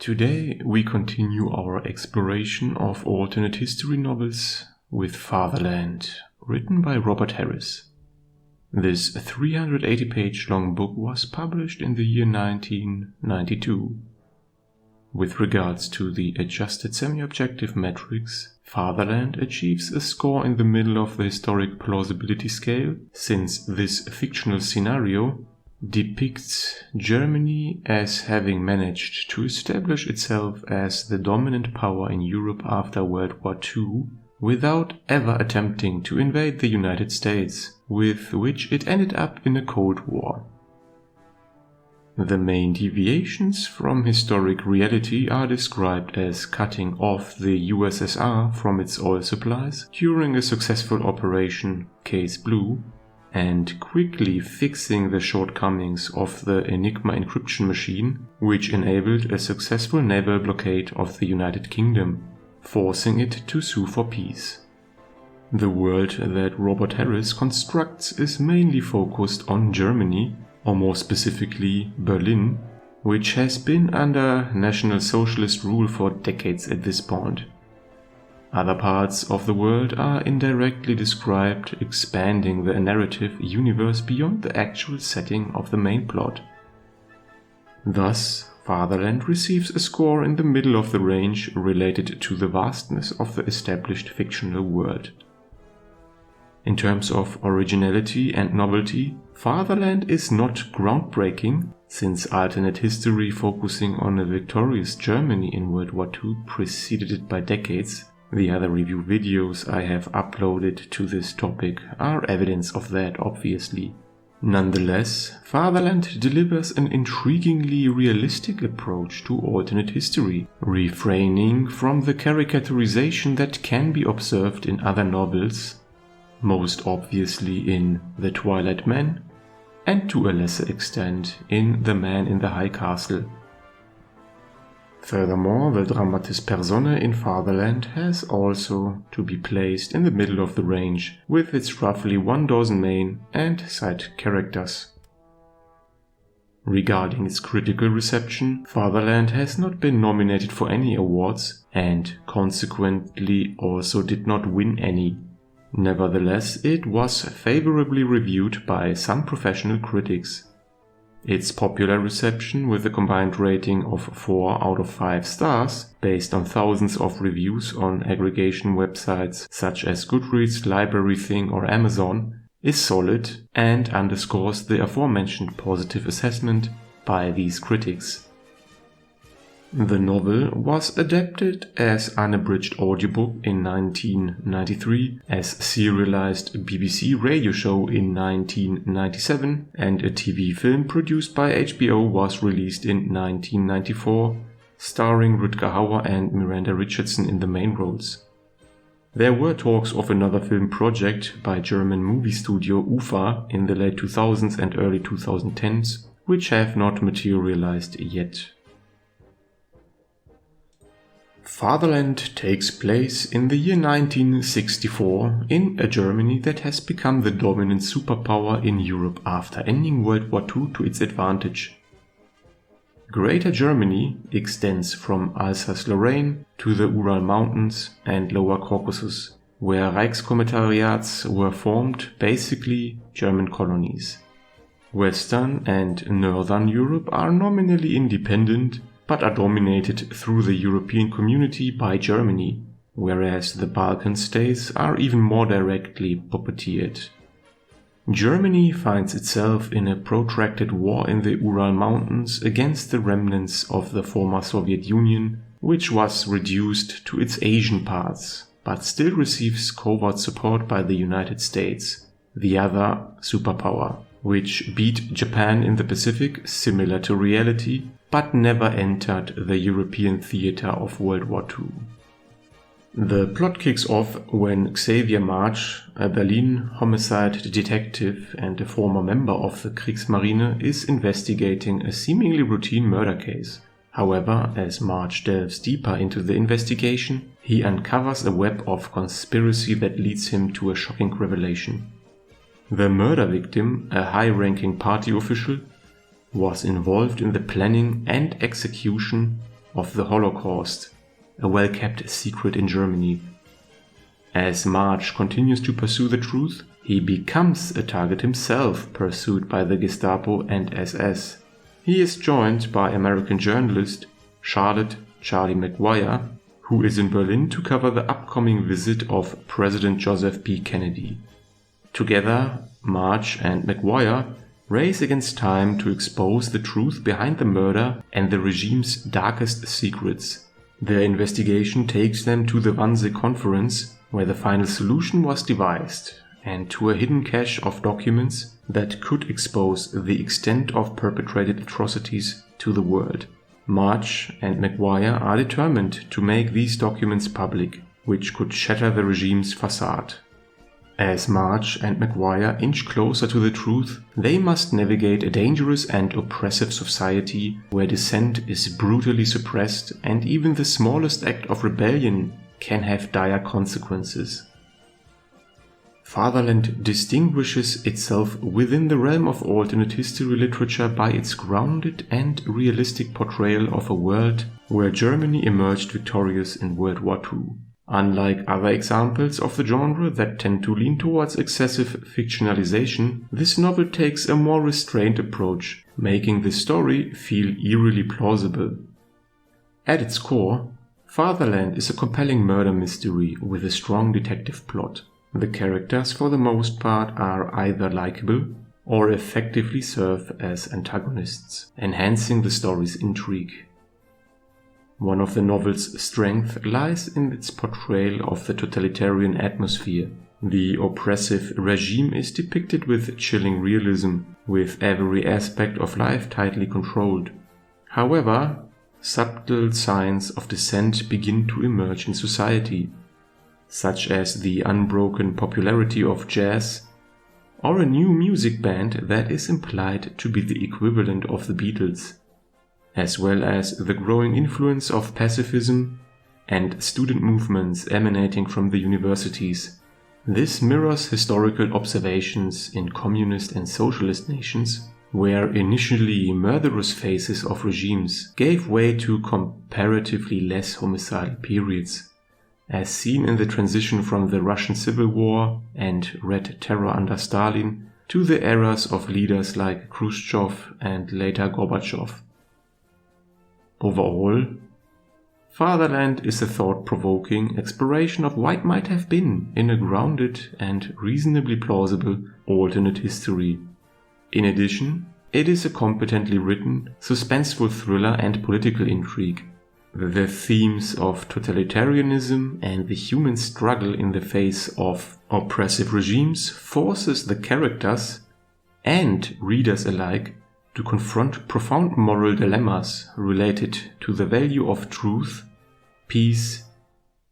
Today we continue our exploration of alternate history novels with Fatherland, written by Robert Harris. This 380-page long book was published in the year 1992. With regards to the adjusted semi-objective metrics, Fatherland achieves a score in the middle of the historic plausibility scale, since this fictional scenario depicts Germany as having managed to establish itself as the dominant power in Europe after World War II without ever attempting to invade the United States, with which it ended up in a Cold War. The main deviations from historic reality are described as cutting off the USSR from its oil supplies during a successful Operation Case Blue, and quickly fixing the shortcomings of the Enigma encryption machine, which enabled a successful naval blockade of the United Kingdom, forcing it to sue for peace. The world that Robert Harris constructs is mainly focused on Germany, or more specifically Berlin, which has been under National Socialist rule for decades at this point. Other parts of the world are indirectly described, expanding the narrative universe beyond the actual setting of the main plot. Thus, Fatherland receives a score in the middle of the range related to the vastness of the established fictional world. In terms of originality and novelty, Fatherland is not groundbreaking, since alternate history focusing on a victorious Germany in World War II preceded it by decades. The other review videos I have uploaded to this topic are evidence of that, obviously. Nonetheless, Fatherland delivers an intriguingly realistic approach to alternate history, refraining from the caricaturization that can be observed in other novels, most obviously in The Twilight Man, and to a lesser extent in The Man in the High Castle. Furthermore, the dramatis personae in Fatherland has also to be placed in the middle of the range, with its roughly 12 main and side characters. Regarding its critical reception, Fatherland has not been nominated for any awards, and consequently also did not win any. Nevertheless, it was favorably reviewed by some professional critics. Its popular reception, with a combined rating of 4 out of 5 stars, based on thousands of reviews on aggregation websites such as Goodreads, Library Thing or Amazon, is solid and underscores the aforementioned positive assessment by these critics. The novel was adapted as unabridged audiobook in 1993, as serialized BBC radio show in 1997, and a TV film produced by HBO was released in 1994, starring Rutger Hauer and Miranda Richardson in the main roles. There were talks of another film project by German movie studio UFA in the late 2000s and early 2010s, which have not materialized yet. Fatherland takes place in the year 1964 in a Germany that has become the dominant superpower in Europe after ending World War II to its advantage. Greater Germany extends from Alsace-Lorraine to the Ural Mountains and Lower Caucasus, where Reichskommissariats were formed, basically German colonies. Western and Northern Europe are nominally independent, but are dominated through the European community by Germany, whereas the Balkan states are even more directly puppeteered. Germany finds itself in a protracted war in the Ural Mountains against the remnants of the former Soviet Union, which was reduced to its Asian parts, but still receives covert support by the United States, the other superpower, which beat Japan in the Pacific, similar to reality, but never entered the European theater of World War II. The plot kicks off when Xavier March, a Berlin homicide detective and a former member of the Kriegsmarine, is investigating a seemingly routine murder case. However, as March delves deeper into the investigation, he uncovers a web of conspiracy that leads him to a shocking revelation. The murder victim, a high-ranking party official, was involved in the planning and execution of the Holocaust, a well-kept secret in Germany. As March continues to pursue the truth, he becomes a target himself, pursued by the Gestapo and SS. He is joined by American journalist Charlotte "Charlie" McGuire, who is in Berlin to cover the upcoming visit of President Joseph P. Kennedy. Together, March and McGuire race against time to expose the truth behind the murder and the regime's darkest secrets. Their investigation takes them to the Wannsee Conference, where the final solution was devised, and to a hidden cache of documents that could expose the extent of perpetrated atrocities to the world. March and McGuire are determined to make these documents public, which could shatter the regime's facade. As March and McGuire inch closer to the truth, they must navigate a dangerous and oppressive society where dissent is brutally suppressed and even the smallest act of rebellion can have dire consequences. Fatherland distinguishes itself within the realm of alternate history literature by its grounded and realistic portrayal of a world where Germany emerged victorious in World War II. Unlike other examples of the genre that tend to lean towards excessive fictionalization, this novel takes a more restrained approach, making the story feel eerily plausible. At its core, Fatherland is a compelling murder mystery with a strong detective plot. The characters, for the most part, are either likable or effectively serve as antagonists, enhancing the story's intrigue. One of the novel's strengths lies in its portrayal of the totalitarian atmosphere. The oppressive regime is depicted with chilling realism, with every aspect of life tightly controlled. However, subtle signs of dissent begin to emerge in society, such as the unbroken popularity of jazz, or a new music band that is implied to be the equivalent of the Beatles, as well as the growing influence of pacifism and student movements emanating from the universities. This mirrors historical observations in communist and socialist nations, where initially murderous phases of regimes gave way to comparatively less homicidal periods, as seen in the transition from the Russian Civil War and Red Terror under Stalin to the eras of leaders like Khrushchev and later Gorbachev. Overall, Fatherland is a thought-provoking exploration of what might have been in a grounded and reasonably plausible alternate history. In addition, it is a competently written, suspenseful thriller and political intrigue. The themes of totalitarianism and the human struggle in the face of oppressive regimes forces the characters and readers alike to confront profound moral dilemmas related to the value of truth, peace,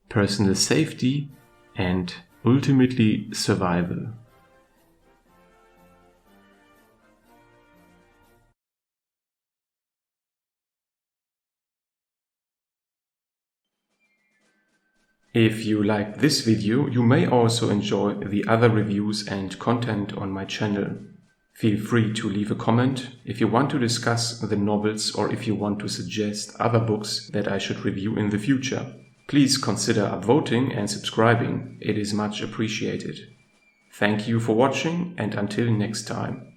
personal safety, and ultimately survival. If you liked this video, you may also enjoy the other reviews and content on my channel. Feel free to leave a comment if you want to discuss the novels or if you want to suggest other books that I should review in the future. Please consider upvoting and subscribing, it is much appreciated. Thank you for watching and until next time.